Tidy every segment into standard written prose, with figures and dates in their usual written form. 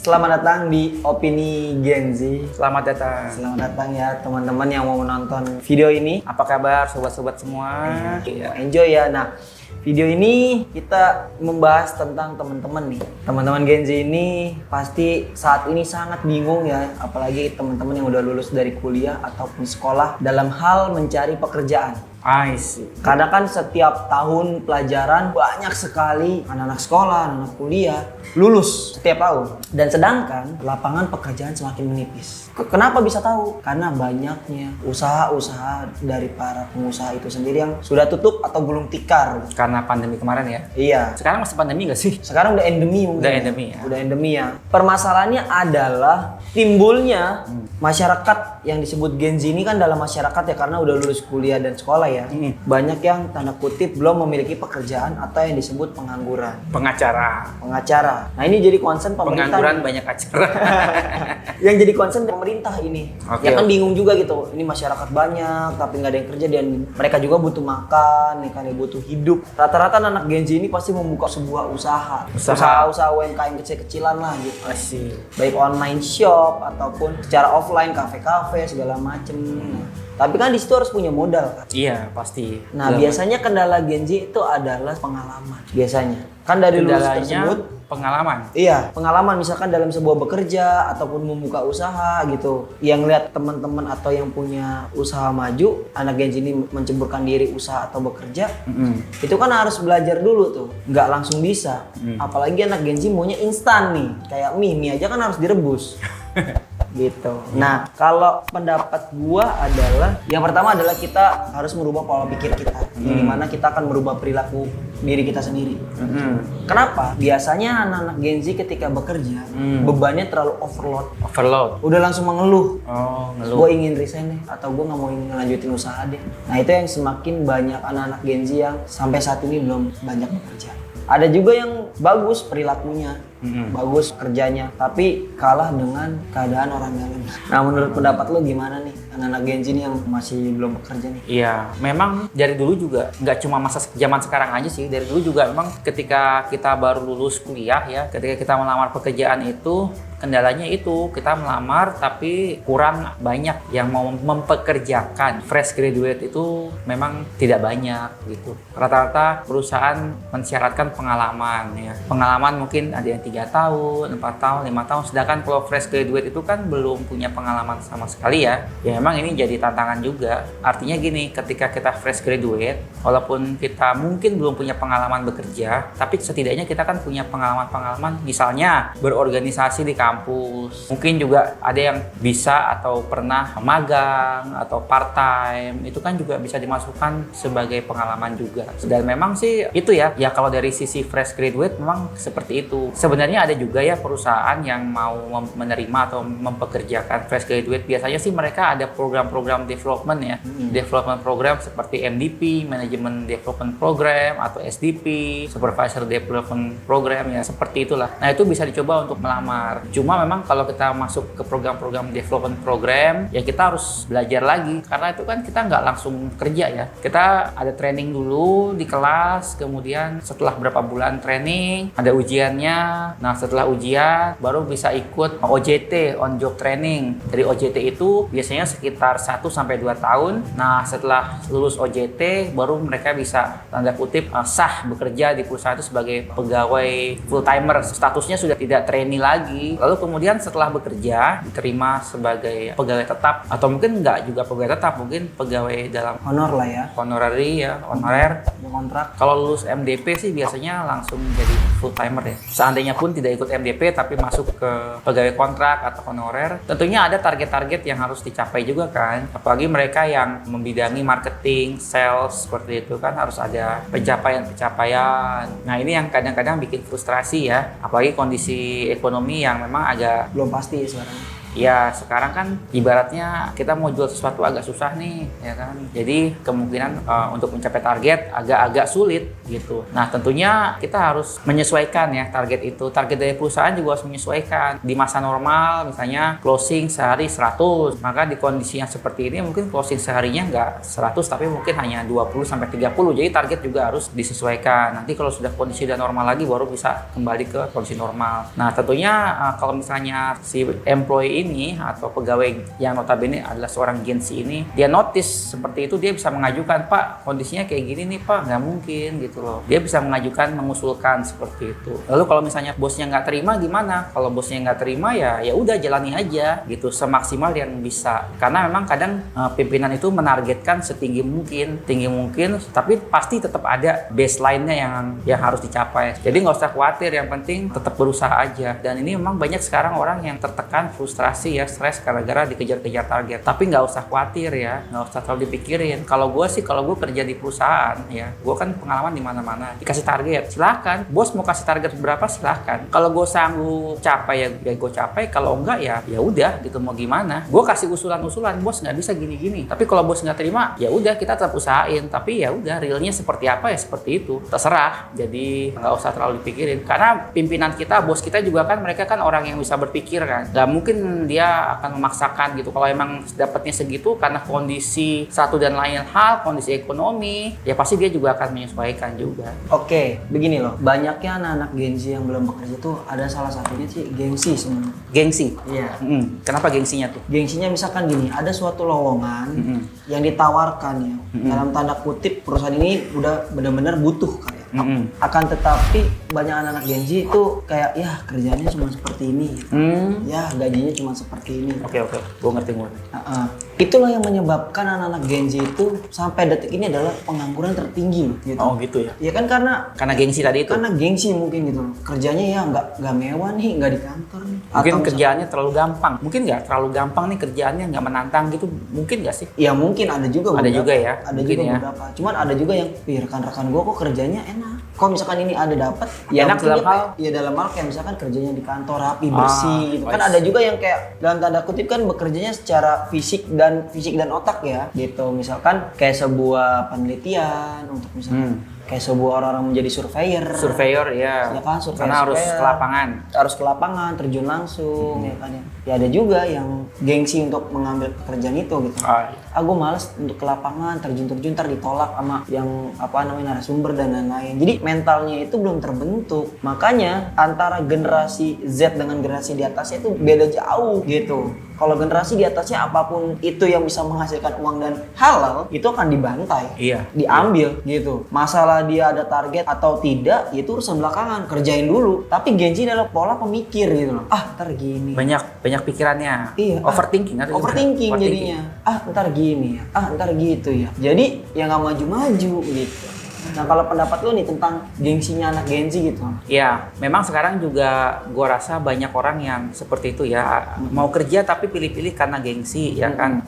Selamat datang di Opini Gen Z. Selamat datang. Selamat datang ya teman-teman yang mau menonton video ini. Apa kabar sobat-sobat semua? Enjoy ya. Nah, video ini kita membahas tentang teman-teman nih. Teman-teman Gen Z ini pasti saat ini sangat bingung ya, apalagi teman-teman yang udah lulus dari kuliah ataupun sekolah dalam hal mencari pekerjaan. I see. Kadang kan setiap tahun pelajaran banyak sekali anak-anak sekolah, anak-anak kuliah lulus setiap tahun. Dan sedangkan lapangan pekerjaan semakin menipis. Kenapa bisa tahu? Karena banyaknya usaha-usaha dari para pengusaha itu sendiri yang sudah tutup atau gulung tikar. Karena pandemi kemarin ya? Iya. Sekarang masih pandemi nggak sih? Sekarang udah endemi mungkin. Udah endemi ya? Udah endemi ya. Permasalahannya adalah timbulnya masyarakat yang disebut Gen Z ini kan dalam masyarakat ya, karena udah lulus kuliah dan sekolah ya. Banyak yang tanda kutip belum memiliki pekerjaan atau yang disebut pengangguran. Pengacara. Nah ini jadi concern pemerintah. Pengangguran banyak acara. Yang jadi concern pemerintah ini. Oke, Ya kan oke. bingung juga gitu. Ini masyarakat banyak tapi nggak ada yang kerja dan mereka juga butuh makan, mereka butuh hidup. Rata-rata anak Gen Z ini pasti membuka sebuah usaha. Usaha UMKM kecil-kecilan lah gitu. Masih. Baik online shop ataupun secara offline kafe-kafe segala macem. Tapi kan di situ harus punya modal kan. Iya pasti. Nah biasanya kendala Gen Z itu adalah pengalaman. Biasanya kan dari lulus Kendalanya tersebut. pengalaman. Iya, pengalaman misalkan dalam sebuah bekerja ataupun membuka usaha gitu. Yang lihat teman-teman atau yang punya usaha maju, anak Gen Z ini menceburkan diri usaha atau bekerja, itu kan harus belajar dulu tuh, nggak langsung bisa. Apalagi anak Gen Z maunya instan nih, kayak mie aja kan harus direbus. Gitu. Nah, kalau pendapat gua adalah yang pertama adalah kita harus merubah pola pikir kita, yang dimana kita akan merubah perilaku diri kita sendiri. Kenapa? Biasanya anak-anak Gen Z ketika bekerja bebannya terlalu overload. Udah langsung mengeluh. Oh, ngeluh. Gue ingin resign deh, atau gue nggak mau ngelanjutin usaha deh. Nah itu yang semakin banyak anak-anak Gen Z yang sampai saat ini belum banyak bekerja. Ada juga yang bagus perilakunya, bagus kerjanya, tapi kalah dengan keadaan orang dalam. Nah menurut pendapat lo gimana nih anak-anak Gen Z ini yang masih belum bekerja nih? Iya, memang dari dulu juga nggak cuma masa zaman sekarang aja sih. Dari dulu juga memang ketika kita baru lulus kuliah ya, ketika kita melamar pekerjaan itu kendalanya itu kita melamar tapi kurang banyak yang mau mempekerjakan. Fresh graduate itu memang tidak banyak gitu. Rata-rata perusahaan mensyaratkan pengalaman ya. Pengalaman mungkin ada yang 3 tahun, 4 tahun, 5 tahun. Sedangkan kalau fresh graduate itu kan belum punya pengalaman sama sekali ya. Ya memang ini jadi tantangan juga. Artinya gini, ketika kita fresh graduate, walaupun kita mungkin belum punya pengalaman bekerja, tapi setidaknya kita kan punya pengalaman-pengalaman misalnya berorganisasi di kampus. Mungkin juga ada yang bisa atau pernah magang atau part time. Itu kan juga bisa dimasukkan sebagai pengalaman juga. Dan memang sih itu ya kalau dari sisi fresh graduate memang seperti itu. Sebenarnya ada juga ya perusahaan yang mau menerima atau mempekerjakan fresh graduate. Biasanya sih mereka ada program-program development ya. Development program seperti MDP, Management Development Program, atau SDP, Supervisor Development Program ya, seperti itulah. Nah itu bisa dicoba untuk melamar. Cuma memang kalau kita masuk ke program-program development program, ya kita harus belajar lagi. Karena itu kan kita nggak langsung kerja ya. Kita ada training dulu di kelas, kemudian setelah berapa bulan training, ada ujiannya. Nah setelah ujian, baru bisa ikut OJT, on job training. Dari OJT itu biasanya sekitar 1-2 tahun. Nah setelah lulus OJT, baru mereka bisa tanda kutip sah bekerja di perusahaan itu sebagai pegawai full timer. Statusnya sudah tidak trainee lagi. Lalu kemudian setelah bekerja diterima sebagai pegawai tetap, atau mungkin nggak juga pegawai tetap, mungkin pegawai dalam Honor lah ya, honorary ya, honorer. kontrak. Kalau lulus MDP sih biasanya langsung jadi full timer ya. Seandainya pun tidak ikut MDP tapi masuk ke pegawai kontrak atau honorer, tentunya ada target-target yang harus dicapai juga kan. Apalagi mereka yang membidangi marketing, sales seperti itu kan harus ada pencapaian-pencapaian. Nah ini yang kadang-kadang bikin frustrasi ya. Apalagi kondisi ekonomi yang memang agak Belum pasti sekarang. Ya sekarang kan ibaratnya kita mau jual sesuatu agak susah nih, ya kan. Jadi kemungkinan untuk mencapai target agak-agak sulit gitu. Nah tentunya kita harus menyesuaikan ya target itu. Target dari perusahaan juga harus menyesuaikan. Di masa normal misalnya closing sehari 100, maka di kondisi yang seperti ini mungkin closing seharinya nggak 100 tapi mungkin hanya 20-30. Jadi target juga harus disesuaikan. Nanti kalau sudah kondisi udah normal lagi baru bisa kembali ke kondisi normal. Nah tentunya kalau misalnya si employee ini atau pegawai yang notabene adalah seorang Gen Z ini, dia notice seperti itu, dia bisa mengajukan, Pak kondisinya kayak gini nih Pak, nggak mungkin gitu loh. Dia bisa mengajukan, mengusulkan seperti itu. Lalu kalau misalnya bosnya nggak terima gimana? Kalau bosnya nggak terima ya udah jalani aja gitu semaksimal yang bisa. Karena memang kadang pimpinan itu menargetkan setinggi mungkin, tapi pasti tetap ada baseline-nya yang harus dicapai. Jadi nggak usah khawatir, yang penting tetap berusaha aja. Dan ini memang banyak sekarang orang yang tertekan, frustrasi ya, stres gara-gara dikejar-kejar target. Tapi nggak usah khawatir ya, nggak usah terlalu dipikirin. Kalau gue kerja di perusahaan ya, gue kan pengalaman di mana-mana. Dikasih target, silakan. Bos mau kasih target berapa silakan. Kalau gue sanggup capai ya gue capai. Kalau enggak ya udah gitu, mau gimana. Gue kasih usulan-usulan, bos nggak bisa gini-gini. Tapi kalau bos nggak terima, ya udah kita tetap usahain. Tapi ya udah realnya seperti apa ya seperti itu. Terserah. Jadi nggak usah terlalu dipikirin. Karena pimpinan kita, bos kita juga kan mereka kan orang yang bisa berpikir kan. Nggak mungkin dia akan memaksakan gitu. Kalau emang dapatnya segitu karena kondisi satu dan lain hal, kondisi ekonomi, ya pasti dia juga akan menyesuaikan juga. Oke, begini loh. Banyaknya anak-anak Gen Z yang belum bekerja tuh ada salah satunya sih gengsi sebenarnya. Gengsi? Iya. Kenapa gengsinya tuh? Gengsinya misalkan gini, ada suatu lowongan yang ditawarkan ya. Dalam tanda kutip perusahaan ini udah benar-benar butuh kayak. Akan tetapi banyak anak-anak Gen Z itu kayak ya kerjanya cuma seperti ini. Ya gajinya cuma seperti ini. Oke. Gue ngerti. Itulah yang menyebabkan anak-anak Gen Z itu sampai detik ini adalah pengangguran tertinggi gitu. Oh gitu ya? Ya kan karena gengsi tadi itu? Karena gengsi mungkin gitu. Kerjanya ya nggak mewah nih, nggak di kantor nih. Mungkin kerjaannya terlalu gampang. Mungkin nggak terlalu gampang nih kerjaannya, nggak menantang gitu. Mungkin nggak sih? Ya mungkin ada juga beberapa. Ada juga ya? Ada juga beberapa. Cuman ada juga yang rekan-rekan gue kok kerjanya enak. Kok misalkan ini ada dapat ya enak dalam hal? Ya dalam hal kayak misalkan kerjanya di kantor rapi, bersih gitu. Kan ada juga yang kayak dalam tanda kutip kan bekerjanya secara fisik dan otak ya gitu. Misalkan kayak sebuah penelitian untuk misalkan kayak sebuah orang menjadi surveyor ya kan, karena harus ke lapangan terjun langsung ya kan ya ada juga yang gengsi untuk mengambil pekerjaan itu gitu. Gue males untuk ke lapangan terjun ntar ditolak sama yang narasumber dan lain-lain. Jadi mentalnya itu belum terbentuk, makanya antara generasi Z dengan generasi di atasnya itu beda jauh gitu. Kalau generasi di atasnya apapun itu yang bisa menghasilkan uang dan halal itu akan dibantai, diambil gitu. Masalah dia ada target atau tidak itu urusan belakangan, kerjain dulu. Tapi Gen Z adalah pola pemikir gitu loh. Ntar gini. Banyak pikirannya. Iya. Overthinking jadinya. Ntar gini ya. Ntar gitu ya. Jadi ya nggak maju-maju gitu. Nah kalau pendapat lu nih tentang gengsinya anak Gen Z gitu? Ya, memang sekarang juga gua rasa banyak orang yang seperti itu ya. Mau kerja tapi pilih-pilih karena gengsi ya kan.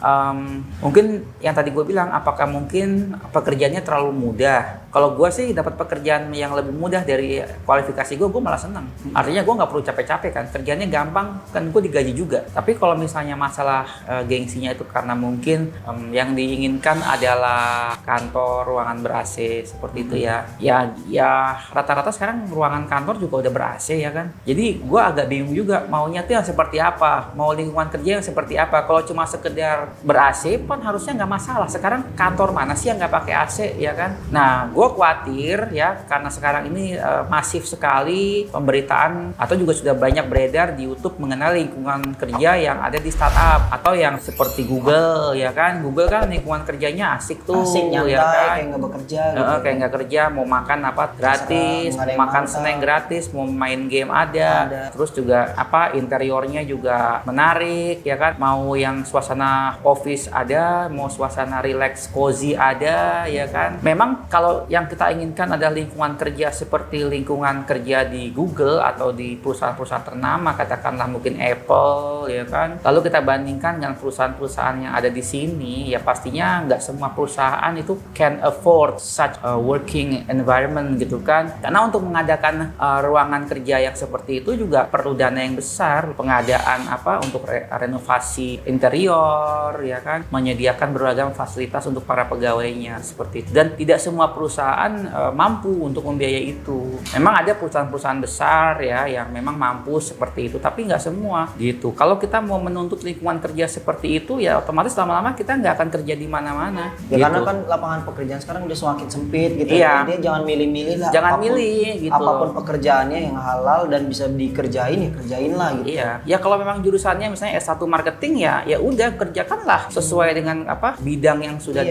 Mungkin yang tadi gue bilang, apakah mungkin pekerjaannya terlalu mudah? Kalau gue sih dapat pekerjaan yang lebih mudah dari kualifikasi gue malah senang. Artinya gue nggak perlu capek-capek kan, kerjanya gampang kan, gue digaji juga. Tapi kalau misalnya masalah gengsinya itu karena mungkin yang diinginkan adalah kantor, ruangan ber-AC seperti itu ya. Ya rata-rata sekarang ruangan kantor juga udah ber-AC ya kan. Jadi gue agak bingung juga maunya tuh yang seperti apa, mau lingkungan kerja yang seperti apa. Kalau cuma sekedar ber-AC pun harusnya nggak masalah. Sekarang kantor mana sih yang nggak pakai AC ya kan? Nah, gue khawatir ya karena sekarang ini masif sekali pemberitaan atau juga sudah banyak beredar di YouTube mengenai lingkungan kerja yang ada di startup atau yang seperti Google ya kan. Google kan lingkungan kerjanya asik tuh, nyantai, ya kan? kayak nggak bekerja gitu. Kayak nggak kerja, mau makan apa gratis, mau makan snack gratis, mau main game ada. Terus juga interiornya juga menarik ya kan. Mau yang suasana office ada, mau suasana relax cozy ada ya kan. Memang kalau yang kita inginkan adalah lingkungan kerja seperti lingkungan kerja di Google atau di perusahaan-perusahaan ternama, katakanlah mungkin Apple ya kan. Lalu kita bandingkan dengan perusahaan-perusahaan yang ada di sini, ya pastinya nggak semua perusahaan itu can afford such a working environment gitu kan. Karena untuk mengadakan ruangan kerja yang seperti itu juga perlu dana yang besar, pengadaan untuk renovasi interior ya kan, menyediakan beragam fasilitas untuk para pegawainya seperti itu. Dan tidak semua perusahaan mampu untuk membiayai itu. Memang ada perusahaan-perusahaan besar ya yang memang mampu seperti itu, tapi nggak semua gitu. Kalau kita mau menuntut lingkungan kerja seperti itu ya otomatis lama-lama kita nggak akan kerja di mana-mana. Ya gitu. karena kan lapangan pekerjaan sekarang udah semakin sempit gitu. Iya. Jadi jangan milih-milih lah. Jangan milih gitu. Apapun pekerjaannya yang halal dan bisa dikerjain ya kerjain lah gitu. Iya. Ya kalau memang jurusannya misalnya S1 marketing ya udah kerjakanlah sesuai dengan bidang yang sudah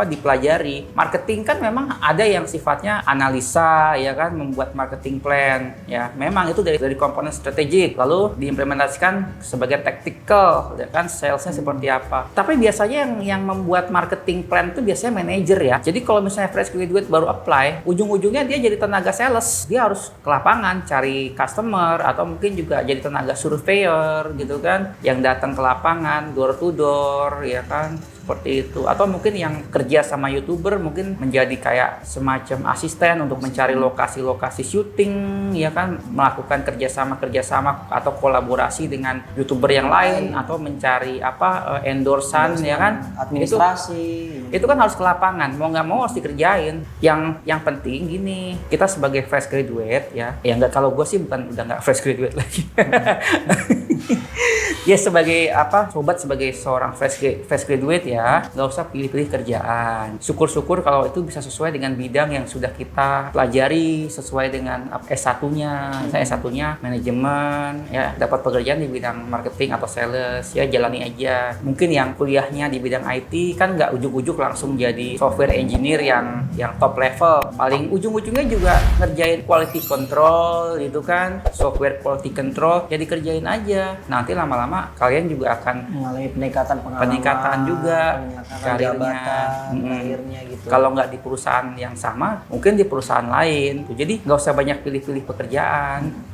dipelajari. Marketing kan memang ada yang sifatnya analisa ya kan, membuat marketing plan ya. Memang itu dari komponen strategik lalu diimplementasikan sebagai tactical ya kan, salesnya seperti apa. Tapi biasanya yang membuat marketing plan itu biasanya manajer ya. Jadi kalau misalnya fresh graduate baru apply, ujung-ujungnya dia jadi tenaga sales. Dia harus ke lapangan cari customer atau mungkin juga jadi tenaga surveyor gitu kan, yang datang ke lapangan door to door ya kan, seperti itu. Atau mungkin yang kerja sama YouTuber mungkin menjadi kayak semacam asisten untuk mencari lokasi-lokasi syuting ya kan, melakukan kerjasama atau kolaborasi dengan YouTuber yang lain atau mencari endorsan ya kan, administrasi. Itu kan harus ke lapangan, mau nggak mau harus dikerjain. Yang penting gini, kita sebagai fresh graduate ya nggak, kalau gue sih udah nggak fresh graduate lagi. Ya sebagai sobat, sebagai seorang fresh graduate ya nggak usah pilih-pilih kerjaan. Syukur-syukur kalau itu bisa sesuai dengan bidang yang sudah kita pelajari, sesuai dengan S1-nya. Saya S1-nya manajemen ya, dapat pekerjaan di bidang marketing atau sales ya jalani aja. Mungkin yang kuliahnya di bidang IT kan nggak ujuk-ujuk langsung jadi software engineer yang top level. Paling ujung-ujungnya juga ngerjain quality control gitu kan, software quality control ya dikerjain aja. Nanti lama-lama kalian juga akan mengalami peningkatan juga karirnya. Karirnya gitu. Kalau nggak di perusahaan yang sama, mungkin di perusahaan lain. Jadi nggak usah banyak pilih-pilih pekerjaan.